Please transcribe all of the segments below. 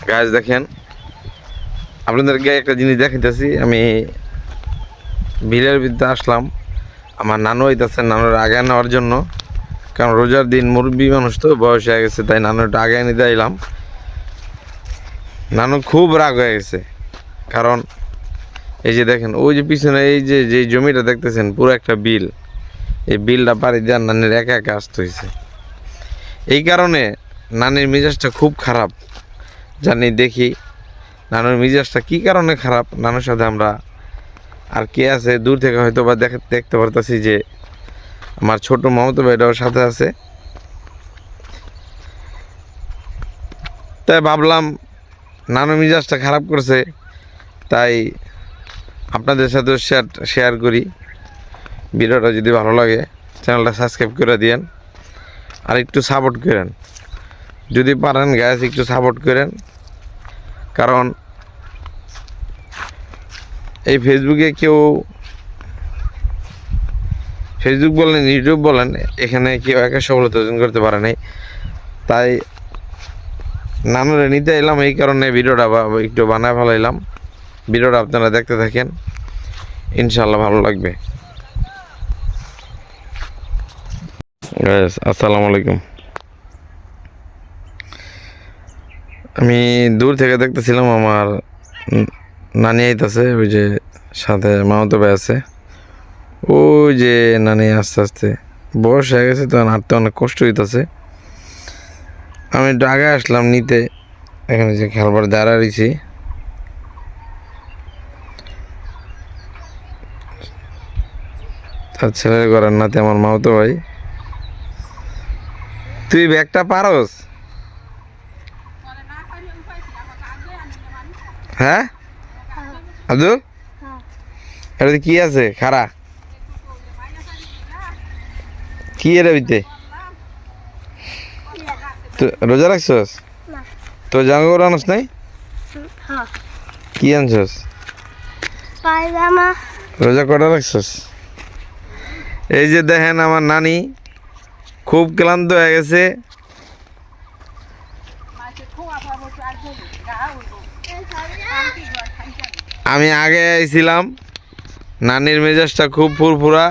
গাছ দেখেন, আপনাদেরকে একটা জিনিস দেখাইতেছি। আমি বিলের ভিতরে আসলাম, আমার নানু হইতেছে, নানুর আগে নেওয়ার জন্য। কারণ রোজার দিন মুরব্বী মানুষ তো, বয়স হয়ে গেছে, তাই নানুটা আগে নিতে এলাম। নানু খুব রাগ হয়ে গেছে, কারণ এই যে দেখেন, ওই যে পিছনে এই যে জমিটা দেখতেছেন, পুরো একটা বিল। এই বিলটা পাড়ি দেওয়ার নানির একা একা আসতে হয়েছে। এই কারণে নানির মিজাজটা খুব খারাপ। জানি দেখি নানুর মিজাজটা কি কারণে খারাপ। নানুর সাথে আমরা আর কে আছে দূর থেকে হয়তো বা দেখতে পারতেছি যে আমার ছোট মামাতো ভাইটাও সাথে আছে। তাই ভাবলাম নানু মিজাজটা খারাপ করছে, তাই আপনাদের সাথেও শেয়ার করি। ভিডিওটা যদি ভালো লাগে চ্যানেলটা সাবস্ক্রাইব করে দিয়েন, আর একটু সাপোর্ট করেন যদি পারেন গ্যাস, একটু সাপোর্ট করেন। কারণ এই ফেসবুকে কেউ, ফেসবুক বলেন ইউটিউব বলেন, এখানে কেউ একা সফলতা অর্জন করতে পারে নাই। তাই নানুরে নিতে এলাম, এই কারণে ভিডিওটা একটু বানায় ফেলাইলাম। ভিডিওটা আপনারা দেখতে থাকেন, ইনশাল্লাহ ভালো লাগবে। আসসালামু আলাইকুম। আমি দূর থেকে দেখতেছিলাম আমার নানি আইতাছে, ওই যে সাথে মামাতো ভাই আছে। ওই যে নানি আস্তে আস্তে বয়স হয়ে গেছে, তখন হাঁটতে অনেক কষ্ট হইতেছে। আমি একটু আগে আসলাম নিতে, এখানে যে খেলবার দাঁড়াইছি। তার ছেলের ঘরের নাতে আমার মামাতো ভাই। তুই ব্যাগটা পারস? হ্যাঁ আব্দুল, এটা কি আছে খারা? কি এর ভিতরে? রোজা রাখছস? তো জামা কাপড় আনস নাই? কি আনছস? রোজা কটা রাখছস? এই যে দেখেন আমার নানি খুব ক্লান্ত হয়ে গেছে। আমি আগে আইছিলাম, নানির মেজাজটা খুব ফুরফুরা।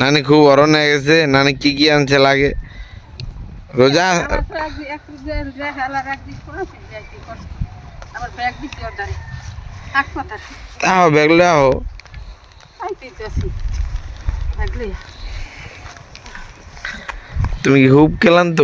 নানি খুব অরণ হয়ে গেছে। নানি কি কি আনছে লাগে রোজা? তাও ব্যাগলে আও, তুমি কি খুব ক্লান্ত?